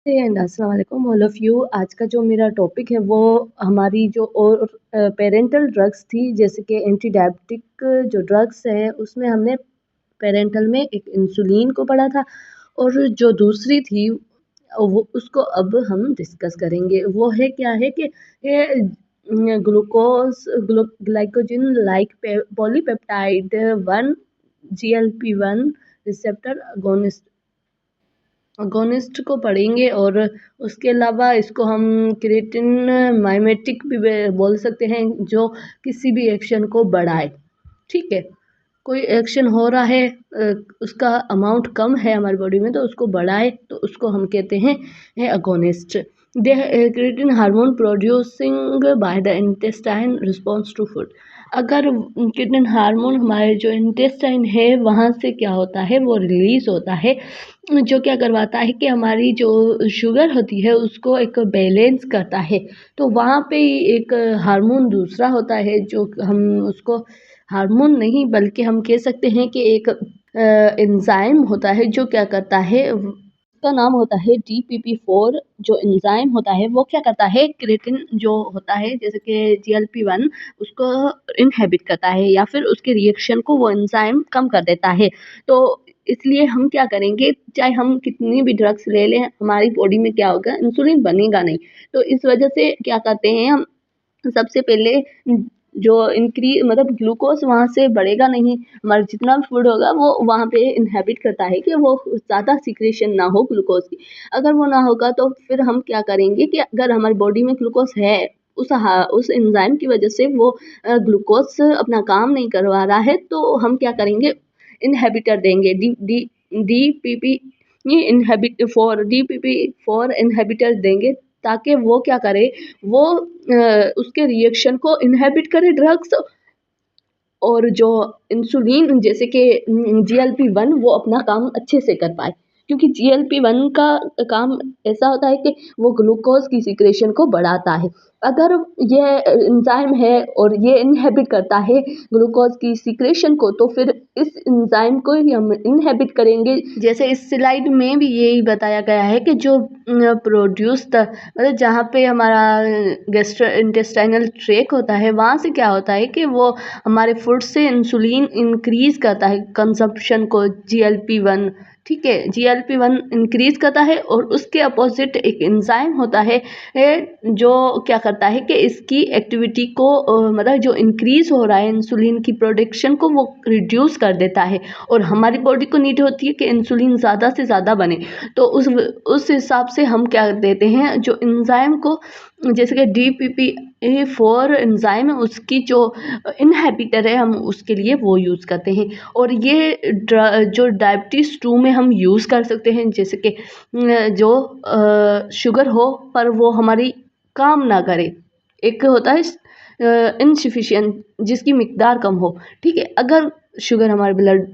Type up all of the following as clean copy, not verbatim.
And अस्सलाम वालेकुम all of you. आज का जो मेरा टॉपिक है वो हमारी जो और पेरेंटल ड्रग्स थी, जैसे कि एंटी डायबिटिक जो ड्रग्स है उसमें हमने पेरेंटल में एक इंसुलिन को पढ़ा था, और जो दूसरी थी वो उसको अब हम डिस्कस करेंगे। वो है क्या है कि ये glucose glycogen like polypeptide 1 GLP-1 receptor agonist agonist को पढ़ेंगे, और उसके अलावा इसको हम क्रिएटिन माइमेटिक भी बोल सकते हैं, जो किसी भी एक्शन को बढ़ाए। ठीक है, कोई एक्शन हो रहा है, उसका अमाउंट कम है हमारी बॉडी में, तो उसको बढ़ाए तो उसको हम कहते हैं agonist. The incretin hormone producing by the intestine response to food. अगर क्रिएटिन हार्मोन हमारे जो इंटेस्टाइन है वहाँ से क्या होता है, वो रिलीज होता है, जो क्या करवाता है कि हमारी जो शुगर होती है उसको एक बैलेंस करता है। तो वहाँ पे एक हार्मोन दूसरा होता है, जो हम उसको हार्मोन नहीं बल्कि हम कह सकते हैं कि एक एंजाइम होता है, जो क्या करता है, उसका नाम होता है DPP4। जो एंजाइम होता है वो क्या करता है, क्रिएटिन जो होता है जैसे कि GLP-1 उसको इनहेबिट करता है, या फिर उसके रिएक्शन को वो एंजाइम कम कर देता है। तो इसलिए हम क्या करेंगे, चाहे हम कितनी भी ड्रग्स ले लें, हमारी बॉडी में क्या होगा, इंसुलिन बनेगा नहीं। तो इस वजह से क्या करते हैं हम, सबसे पहले जो मतलब ग्लूकोज वहाँ से बढ़ेगा नहीं, हमारा जितना भी फूड होगा वो वहाँ पे इनहेबिट करता है कि वो ज़्यादा सिक्रेशन ना हो ग्लूकोज की। अगर वो ना होगा तो फिर हम क्या करेंगे कि अगर हमारी बॉडी में ग्लूकोज है, उस एंजाइम की वजह से वो ग्लूकोज अपना काम नहीं करवा रहा है, तो हम क्या करेंगे, इनहेबिटर देंगे, D D D P P ये इनहेबिट फॉर DPP4 इनहेबिटर देंगे, ताकि वो क्या करे, वो उसके रिएक्शन को इनहेबिट करे ड्रग्स, और जो इंसुलिन जैसे कि GLP-1 वो अपना काम अच्छे से कर पाए। क्योंकि GLP-1 का काम ऐसा होता है कि वो ग्लूकोज की सिक्रेशन को बढ़ाता है। अगर ये एंजाइम है और ये इनहेबिट करता है ग्लूकोज की सिक्रेशन को, तो फिर इस एंजाइम को ही हम इनहेबिट करेंगे। जैसे इस स्लाइड में भी यही बताया गया है कि जो मतलब जहाँ पे हमारा गैस्ट्रो इंटेस्टाइनल ट्रैक होता है, वहाँ से क्या होता है कि वो हमारे फूड से इंसुलिन इंक्रीज करता है कंजप्शन को, GLP-1। ठीक है, GLP-1 इंक्रीज करता है, और उसके अपोजिट एक एंजाइम होता है जो क्या करता है कि इसकी एक्टिविटी को मतलब जो इंक्रीज हो रहा है इंसुलिन की प्रोडक्शन को, वो रिड्यूस कर देता है। और हमारी बॉडी को नीड होती है कि इंसुलिन ज़्यादा से ज़्यादा बने, तो उस हिसाब से हम क्या देते हैं, जो एंजाइम को, जैसे कि DPP4 एंजाइम है उसकी जो इनहेबिटर है, हम उसके लिए वो यूज़ करते हैं। और ये जो डायबिटीज़ 2 में हम यूज़ कर सकते हैं, जैसे कि जो शुगर हो पर वो हमारी काम ना करे। एक होता है इनसफिशिएंट, जिसकी मिकदार कम हो। ठीक है, अगर शुगर हमारे ब्लड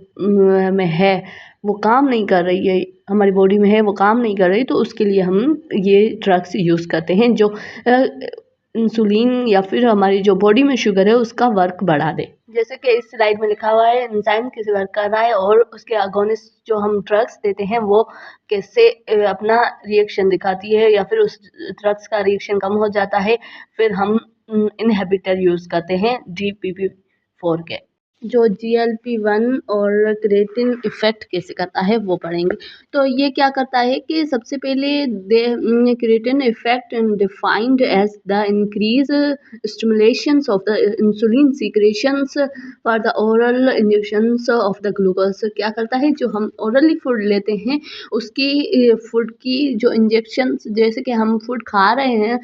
में है, वो काम नहीं कर रही है, हमारी बॉडी में है वो काम नहीं कर रही, तो उसके लिए हम ये ड्रग्स यूज़ करते हैं, जो इंसुलिन या फिर हमारी जो बॉडी में शुगर है उसका वर्क बढ़ा दे। जैसे कि इस स्लाइड में लिखा हुआ है, एंजाइम कैसे वर्क कर रहा है, और उसके अगोनिस्ट जो हम ड्रग्स देते हैं वो कैसे अपना रिएक्शन दिखाती है, या फिर उस ड्रग्स का रिएक्शन कम हो जाता है। फिर हम इनहिबिटर यूज़ करते हैं DPP4 के। जो GLP-1 और क्रिएटिन इफ़ेक्ट कैसे करता है वो पढ़ेंगे। तो ये क्या करता है कि सबसे पहले incretin effect defined as the increase stimulations of the insulin secretions for the oral injections of the glucose. क्या करता है, जो हम ओरली फूड लेते हैं उसकी फूड की जो इंजेक्शंस, जैसे कि हम फूड खा रहे हैं,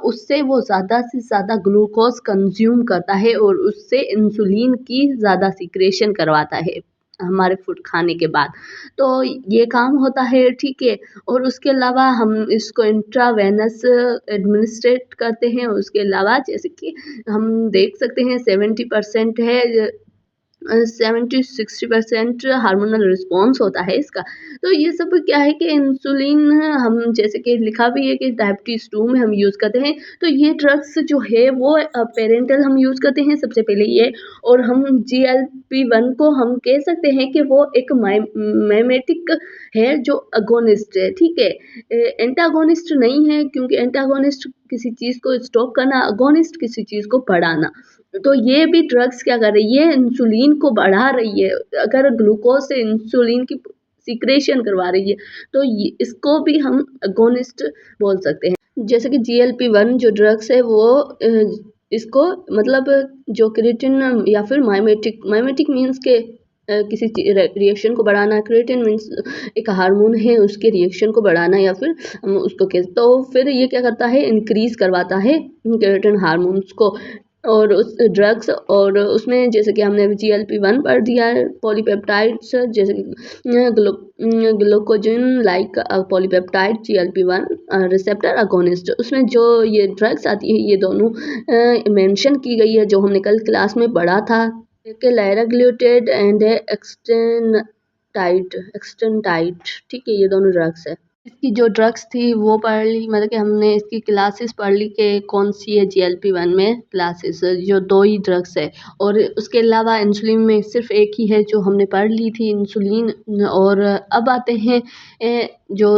उससे वो ज़्यादा से ज़्यादा ग्लूकोज कंज्यूम करता है, और उससे इंसुलिन की ज़्यादा सिक्रेशन करवाता है हमारे फूड खाने के बाद। तो ये काम होता है। ठीक है, और उसके अलावा हम इसको इंट्रावेनस एडमिनिस्ट्रेट करते हैं। उसके अलावा जैसे कि हम देख सकते हैं 70% है 70-60% हार्मोनल रिस्पॉन्स होता है इसका। तो ये सब क्या है कि इंसुलिन हम जैसे कि लिखा भी है कि डायबिटीज़ 2 में हम यूज़ करते हैं, तो ये ड्रग्स जो है वो पेरेंटल हम यूज़ करते हैं सबसे पहले ये। और हम GLP-1 को हम कह सकते हैं कि वो एक माइमेटिक है जो अगोनिस्ट है, ठीक है? एंटागोनिस्ट नहीं है, क्योंकि एंटागोनिस्ट किसी चीज़ को स्टॉप करना, अगोनिस्ट किसी चीज़ को बढ़ाना। तो ये भी ड्रग्स क्या कर रही है, इंसुलिन को बढ़ा रही है। अगर ग्लूकोज से इंसुलिन की सिक्रेशन करवा रही है, तो इसको भी हम अगोनिस्ट बोल सकते हैं। जैसे कि GLP-1 जो ड्रग्स है वो इसको मतलब जो क्रिएटिन या फिर माइमेटिक मीन्स के किसी रिएक्शन को बढ़ाना। क्रिएटिन मीन्स एक हार्मोन है, उसके रिएक्शन को बढ़ाना, या फिर हम उसको तो फिर ये क्या करता है, इंक्रीज करवाता है क्रिएटिन हार्मोन्स को। और उस ड्रग्स और उसमें जैसे कि हमने GLP-1 पढ़ दिया है, पॉलीपेप्टाइड्स जैसे glucagon like polypeptide GLP-1 receptor agonist, उसमें जो ये ड्रग्स आती है ये दोनों मेंशन की गई है, जो हमने कल क्लास में पढ़ा था। एक लाइराग्लुटेड एंड एक्सटेंटाइड, ठीक है, ये दोनों ड्रग्स है। इसकी जो ड्रग्स थी वो पढ़ ली, मतलब कि हमने इसकी क्लासेस पढ़ ली कि कौन सी है GLP-1 में क्लासेस, जो 2 ही ड्रग्स है। और उसके अलावा इंसुलिन में सिर्फ एक ही है जो हमने पढ़ ली थी, इंसुलिन। और अब आते हैं जो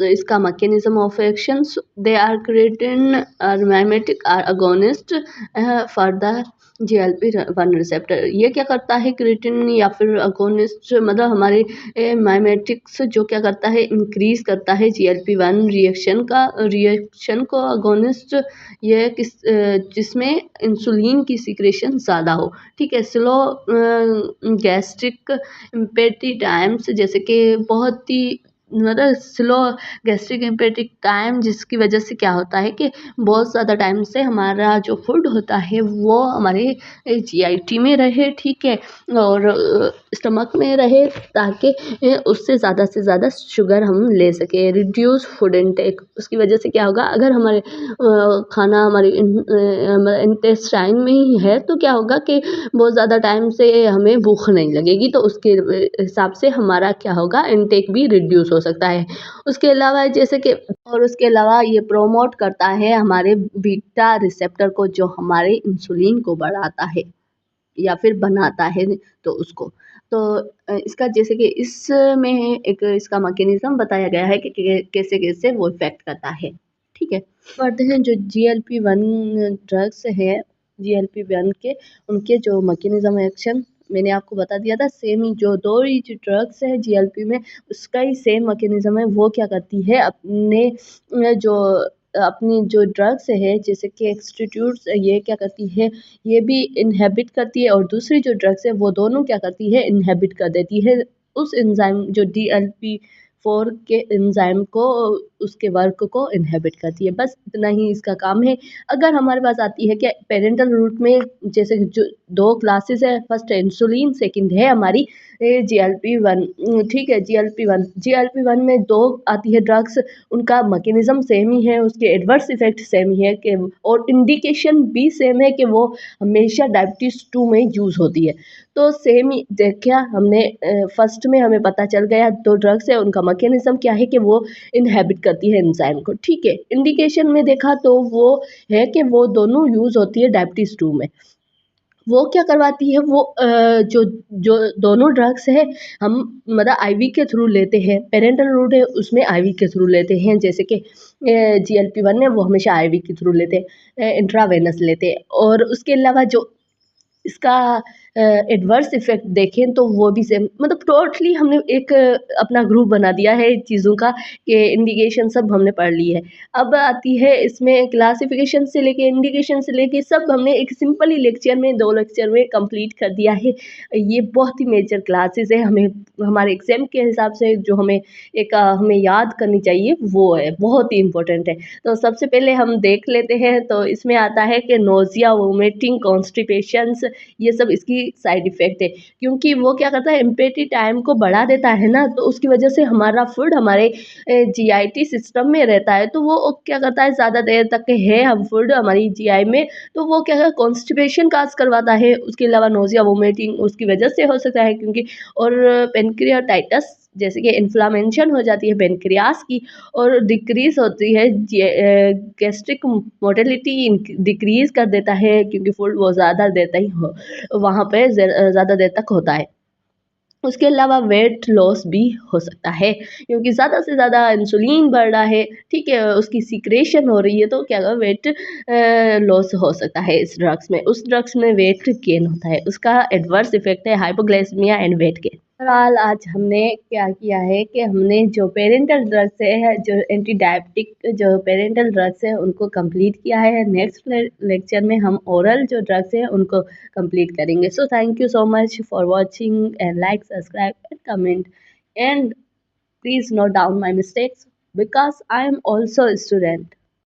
इसका mechanism of actions, they are incretin or mimetic or agonist for the GLP-1 receptor. ये क्या करता है, क्रिएटिन या फिर अगोनिस्ट, मतलब हमारे माइमेटिक्स जो क्या करता है, इंक्रीज करता है GLP-1 रिएक्शन को। अगोनिस्ट ये जिसमें इंसुलिन की सिक्रेशन ज़्यादा हो, ठीक है। स्लो गैस्ट्रिक इम्पेटिटाइम्स, जैसे कि बहुत ही मतलब स्लो गैस्ट्रिक इम्पेटिक टाइम, जिसकी वजह से क्या होता है कि बहुत ज़्यादा टाइम से हमारा जो फूड होता है वो हमारे GIT में रहे, ठीक है, और स्टमक में रहे, ताकि उससे ज़्यादा से ज़्यादा शुगर हम ले सकें। रिड्यूस फूड इनटेक, उसकी वजह से क्या होगा, अगर हमारे खाना हमारे इंटेस्टाइन में ही है तो क्या होगा कि बहुत ज़्यादा टाइम से हमें भूख नहीं लगेगी, तो उसके हिसाब से हमारा क्या होगा, इनटेक भी रिड्यूस हो सकता है। उसके अलावा जैसे कि और उसके अलावा ये प्रोमोट करता है हमारे बीटा रिसेप्टर को, जो हमारे इंसुलिन को बढ़ाता है या फिर बनाता है, तो उसको तो इसका जैसे कि इसमें एक इसका मैकेनिज्म बताया गया है कि कैसे कैसे वो इफेक्ट करता है, ठीक है। बढ़ते हैं जो GLP-1 ड्रग्स है, GLP-1 के उनके जो मैकेनिज्म एक्शन मैंने आपको बता दिया था, सेम ही जो 2 ही जो ड्रग्स है GLP में, उसका ही सेम मैकेनिज्म है। वो क्या करती है, अपनी जो ड्रग्स है जैसे कि एक्सटीट्यूट्स, ये क्या करती है, ये भी इनहेबिट करती है, और दूसरी जो ड्रग्स है वो दोनों क्या करती है, इनहेबिट कर देती है उस एंजाइम जो DLP-4 के एंजाइम को, उसके वर्क को इनहेबिट करती है। बस इतना ही इसका काम है। अगर हमारे पास आती है कि पेरेंटल रूट में जैसे जो 2 क्लासेस है, फर्स्ट है इंसुलिन, सेकंड है हमारी GLP-1, ठीक है। GLP-1 में 2 आती है ड्रग्स, उनका मैकेनिज्म सेम ही है, उसके एडवर्स इफेक्ट सेम ही है कि, और इंडिकेशन भी सेम है कि वो हमेशा डायबिटीज़ 2 में यूज़ होती है। तो सेम ही देखा हमने, फर्स्ट में हमें पता चल गया 2 ड्रग्स है, उनका मैकेनिज्म क्या है कि वो इनहेबिट करती है एंजाइम को, ठीक है। इंडिकेशन में देखा तो वो है कि वो दोनों यूज़ होती है डायबिटीज़ 2 में। वो क्या करवाती है, वो जो जो दोनों ड्रग्स है हम मतलब IV के थ्रू लेते हैं, पेरेंटल रूट है उसमें IV के थ्रू लेते हैं, जैसे कि GLP-1 है वो हमेशा IV के थ्रू लेते हैं, इंट्रावेनस लेते हैं। और उसके अलावा जो इसका एडवर्स इफ़ेक्ट देखें तो वो भी सेम, मतलब टोटली हमने एक अपना ग्रुप बना दिया है चीज़ों का, कि इंडिकेशन सब हमने पढ़ ली है। अब आती है इसमें क्लासिफिकेशन से लेके इंडिकेशन से लेके सब हमने एक सिंपल ही लेक्चर में, 2 लेक्चर में कंप्लीट कर दिया है। ये बहुत ही मेजर क्लासेस है, हमें हमारे एग्ज़ाम के हिसाब से जो हमें हमें याद करनी चाहिए वो है, बहुत ही इम्पोर्टेंट है। तो सबसे पहले हम देख लेते हैं, तो इसमें आता है कि नोज़िया, वोमिटिंग, कॉन्स्टिपेशंस, ये सब इसकी साइड इफ़ेक्ट है, क्योंकि वो क्या करता है इम्पेटी टाइम को बढ़ा देता है ना, तो उसकी वजह से हमारा फूड हमारे जीआईटी सिस्टम में रहता है, तो वो क्या करता है ज़्यादा देर तक है हम फूड हमारी जीआई में, तो वो क्या है कॉन्स्टिपेशन काज़ करवाता है। उसके अलावा नोज़िया वोमिटिंग उसकी वजह से हो सकता है, क्योंकि और पेनक्रियाटाइटिस जैसे कि इन्फ्लामेशन हो जाती है पेनक्रियास की, और डिक्रीज़ होती है गैस्ट्रिक मोटिलिटी डिक्रीज़ कर देता है, क्योंकि फूड वो ज़्यादा देर तक हो वहाँ पे ज़्यादा देर तक होता है। उसके अलावा वेट लॉस भी हो सकता है, क्योंकि ज़्यादा से ज़्यादा इंसुलिन बढ़ रहा है, ठीक है, उसकी सीक्रेशन हो रही है, तो क्या होगा वेट लॉस हो सकता है इस ड्रग्स में। उस ड्रग्स में वेट गेन होता है, उसका एडवर्स इफ़ेक्ट है hypoglycaemia and weight gain. Overall आज हमने क्या किया है कि हमने जो पेरेंटल ड्रग्स है, जो एंटी डायबिटिक जो पेरेंटल ड्रग्स है उनको कंप्लीट किया है। नेक्स्ट लेक्चर में हम ओरल जो ड्रग्स है उनको कंप्लीट करेंगे। So thank you so much for watching and like subscribe and comment and please note down my mistakes because I am also a student.